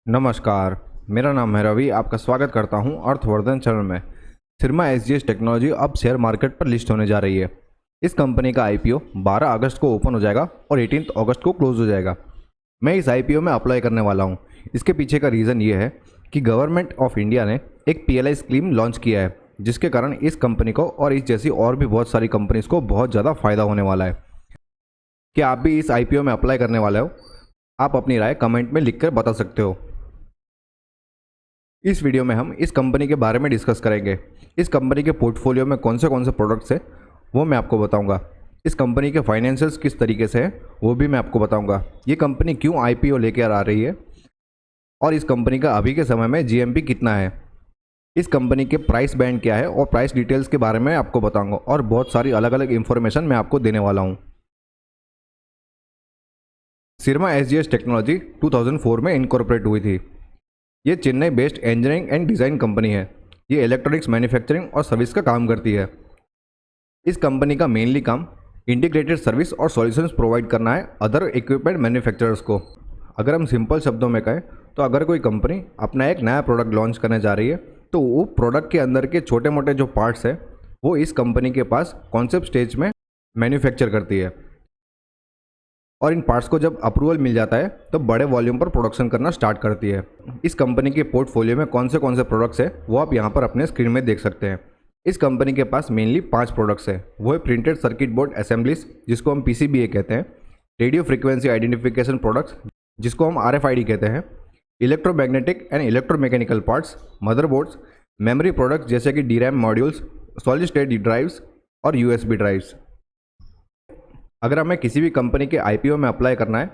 नमस्कार, मेरा नाम है रवि। आपका स्वागत करता हूं अर्थवर्धन चैनल में। सिरमा एसजीएस टेक्नोलॉजी अब शेयर मार्केट पर लिस्ट होने जा रही है। इस कंपनी का आईपीओ 12 अगस्त को ओपन हो जाएगा और 18 अगस्त को क्लोज हो जाएगा। मैं इस आईपीओ में अप्लाई करने वाला हूं। इसके पीछे का रीज़न ये है कि गवर्नमेंट ऑफ इंडिया ने एक पीएलआई स्कीम लॉन्च किया है, जिसके कारण इस कंपनी को और इस जैसी और भी बहुत सारी कंपनीज को बहुत ज़्यादा फायदा होने वाला है। क्या आप भी इस आईपीओ में अप्लाई करने वाले हो? आप अपनी राय कमेंट में लिखकर बता सकते हो। इस वीडियो में हम इस कंपनी के बारे में डिस्कस करेंगे। इस कंपनी के पोर्टफोलियो में कौन से प्रोडक्ट्स हैं वो मैं आपको बताऊंगा। इस कंपनी के फाइनेंशियल्स किस तरीके से हैं वो भी मैं आपको बताऊंगा। ये कंपनी क्यों आईपीओ लेकर आ रही है और इस कंपनी का अभी के समय में जीएमपी कितना है, इस कंपनी के प्राइस बैंड क्या है और प्राइस डिटेल्स के बारे में आपको बताऊँगा और बहुत सारी अलग अलग इन्फॉर्मेशन मैं आपको देने वाला हूँ। सिरमा एसजीएस टेक्नोलॉजी 2004 में इनकॉर्पोरेट हुई थी। ये Chennai based engineering and design company है। ये इलेक्ट्रॉनिक्स मैन्युफैक्चरिंग और सर्विस का काम करती है। इस कंपनी का मेनली काम इंटीग्रेटेड सर्विस और सॉल्यूशंस प्रोवाइड करना है अदर इक्विपमेंट मैन्युफैक्चरर्स को। अगर हम सिंपल शब्दों में कहें तो अगर कोई कंपनी अपना एक नया प्रोडक्ट लॉन्च करने जा रही है तो वो प्रोडक्ट के अंदर के छोटे मोटे जो पार्ट्स हैं वो इस कंपनी के पास कॉन्सेप्ट स्टेज में मैन्युफैक्चर करती है और इन पार्ट्स को जब अप्रूवल मिल जाता है तो बड़े वॉल्यूम पर प्रोडक्शन करना स्टार्ट करती है। इस कंपनी के पोर्टफोलियो में कौन से प्रोडक्ट्स हैं वो आप यहाँ पर अपने स्क्रीन में देख सकते हैं। इस कंपनी के पास मेनली 5 प्रोडक्ट्स हैं। वो है प्रिंटेड सर्किट बोर्ड असेंबलीज, जिसको हम पीसीबीए कहते हैं, रेडियो फ्रीक्वेंसी आइडेंटिफिकेशन प्रोडक्ट्स, जिसको हम आरएफआईडी कहते हैं, electromagnetic and electromechanical parts, motherboards, memory products जैसे कि डीरैम मॉड्यूल्स, सॉलिड स्टेट ड्राइव्स और यूएसबी ड्राइव्स। अगर हमें किसी भी कंपनी के आईपीओ में अप्लाई करना है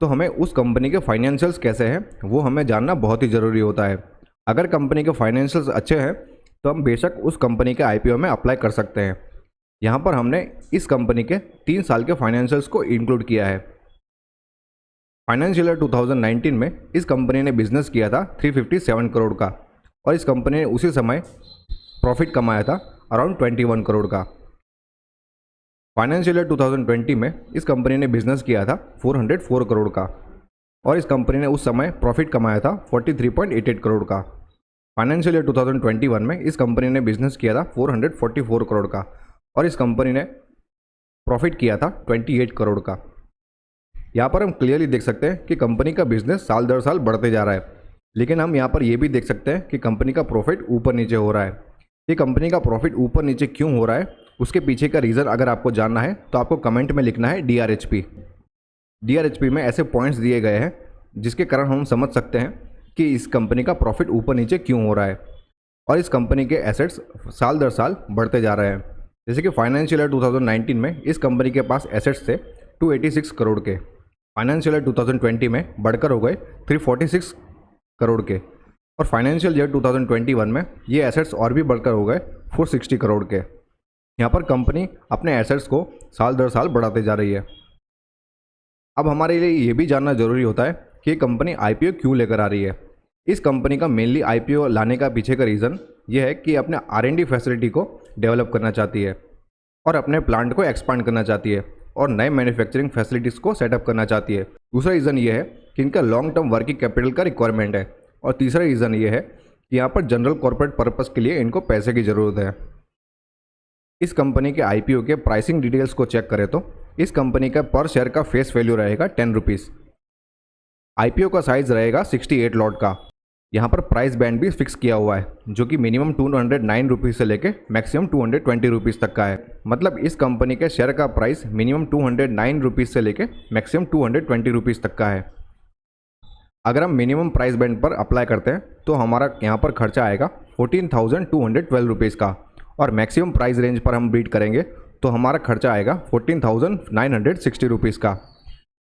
तो हमें उस कंपनी के फाइनेंशियल्स कैसे हैं वो हमें जानना बहुत ही ज़रूरी होता है। अगर कंपनी के फाइनेंशियल्स अच्छे हैं तो हम बेशक उस कंपनी के आईपीओ में अप्लाई कर सकते हैं। यहाँ पर हमने इस कंपनी के 3 साल के फाइनेंशियल्स को इंक्लूड किया है। फाइनेंशियल ईयर 2019 में इस कंपनी ने बिजनेस किया था 357 करोड़ का और इस कंपनी ने उसी समय प्रॉफिट कमाया था अराउंड 21 करोड़ का। फाइनेंशियल ईयर 2020 में इस कंपनी ने बिजनेस किया था 404 करोड़ का और इस कंपनी ने उस समय प्रॉफिट कमाया था 43.88 करोड़ का। फाइनेंशियल ईयर 2021 में इस कंपनी ने बिजनेस किया था 444 करोड़ का और इस कंपनी ने प्रॉफिट किया था 28 करोड़ का। यहाँ पर हम क्लियरली देख सकते हैं कि कंपनी का बिजनेस साल दर साल बढ़ते जा रहा है, लेकिन हम यहाँ पर यह भी देख सकते हैं कि कंपनी का प्रॉफिट ऊपर नीचे हो रहा है। ये कंपनी का प्रॉफिट ऊपर नीचे क्यों हो रहा है उसके पीछे का रीज़न अगर आपको जानना है तो आपको कमेंट में लिखना है डीआरएचपी। डीआरएचपी में ऐसे पॉइंट्स दिए गए हैं जिसके कारण हम समझ सकते हैं कि इस कंपनी का प्रॉफिट ऊपर नीचे क्यों हो रहा है और इस कंपनी के एसेट्स साल दर साल बढ़ते जा रहे हैं। जैसे कि फाइनेंशियल ईयर 2019 में इस कंपनी के पास एसेट्स थे 286 करोड़ के, फाइनेंशियल ईयर 2020 में बढ़कर हो गए 346 करोड़ के और फाइनेंशियल ईयर 2021 में ये एसेट्स और भी बढ़कर हो गए 460 करोड़ के। यहाँ पर कंपनी अपने एसेट्स को साल दर साल बढ़ाते जा रही है। अब हमारे लिए ये भी जानना ज़रूरी होता है कि कंपनी आईपीओ क्यों लेकर आ रही है। इस कंपनी का मेनली आईपीओ लाने का पीछे का रीज़न ये है कि अपने आरएनडी फैसिलिटी को डेवलप करना चाहती है और अपने प्लांट को एक्सपांड करना चाहती है और नए मैन्युफैक्चरिंग फैसिलिटीज़ को सेटअप करना चाहती है। दूसरा रीज़न ये है कि इनका लॉन्ग टर्म वर्किंग कैपिटल का रिक्वायरमेंट है और तीसरा रीज़न ये है कि यहाँ पर जनरल कॉर्पोरेट पर्पज़ के लिए इनको पैसे की ज़रूरत है। इस कंपनी के आईपीओ के प्राइसिंग डिटेल्स को चेक करें तो इस कंपनी का पर शेयर का फेस वैल्यू रहेगा 10 रुपीज़। आईपीओ का साइज़ रहेगा 68 लॉट का। यहाँ पर प्राइस बैंड भी फिक्स किया हुआ है जो कि मिनिमम 209 रुपीज़ से लेके मैक्सिमम 220 रुपीज़ तक का है। मतलब इस कंपनी के शेयर का प्राइस मिनिमम 209 रुपीज़ से लेके मैक्सिमम 220 रुपीज़ तक का है। अगर हम मिनिमम प्राइस बैंड पर अप्लाई करते हैं तो हमारा यहाँ पर खर्चा आएगा 14,212 रुपीज़ का और मैक्सिमम प्राइस रेंज पर हम बीट करेंगे तो हमारा खर्चा आएगा 14,960 रुपीज़ का।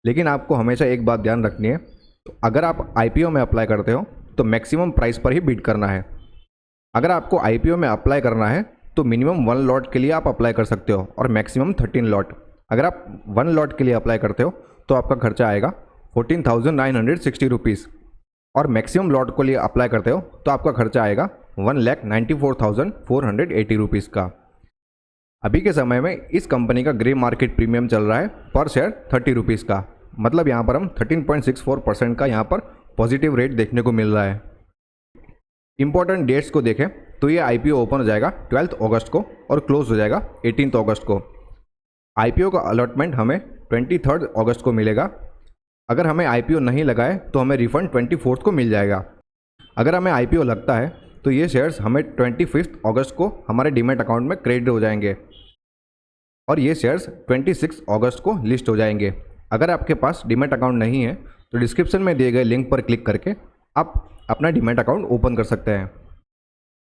लेकिन आपको हमेशा एक बात ध्यान रखनी है, तो अगर आप आईपीओ में अप्लाई करते हो तो मैक्सिमम प्राइस पर ही बीट करना है। अगर आपको आईपीओ में अप्लाई करना है तो मिनिमम 1 लॉट के लिए आप अप्लाई कर सकते हो और मैक्सिमम 13 लॉट। अगर आप 1 लॉट के लिए अप्लाई करते हो तो आपका खर्चा आएगा 14,960 रुपीज़ और मैक्सिमम लॉट को लिए अप्लाई करते हो तो आपका खर्चा आएगा 1,94,480 रुपीज़ का। अभी के समय में इस कंपनी का ग्रे मार्केट प्रीमियम चल रहा है पर शेयर 30 रुपीज़ का। मतलब यहाँ पर हम 13.64% का यहाँ पर पॉजिटिव रेट देखने को मिल रहा है। इंपॉर्टेंट डेट्स को देखें तो ये IPO ओपन हो जाएगा 12 अगस्त को और क्लोज हो जाएगा 18 अगस्त को। IPO का अलॉटमेंट हमें 23 अगस्त को मिलेगा। अगर हमें IPO नहीं लगाए तो हमें रिफंड 24 को मिल जाएगा। अगर हमें IPO लगता है तो ये शेयर्स हमें 25 अगस्त को हमारे डीमैट अकाउंट में क्रेडिट हो जाएंगे और ये शेयर्स 26 अगस्त को लिस्ट हो जाएंगे। अगर आपके पास डीमैट अकाउंट नहीं है तो डिस्क्रिप्शन में दिए गए लिंक पर क्लिक करके आप अपना डीमैट अकाउंट ओपन कर सकते हैं।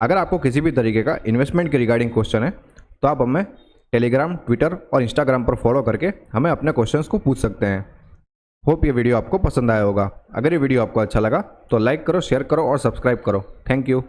अगर आपको किसी भी तरीके का इन्वेस्टमेंट के रिगार्डिंग क्वेश्चन है तो आप हमें टेलीग्राम, ट्विटर और इंस्टाग्राम पर फॉलो करके हमें अपने क्वेश्चंस को पूछ सकते हैं। होप ये वीडियो आपको पसंद आया होगा। अगर ये वीडियो आपको अच्छा लगा तो लाइक करो, शेयर करो और सब्सक्राइब करो। Thank you.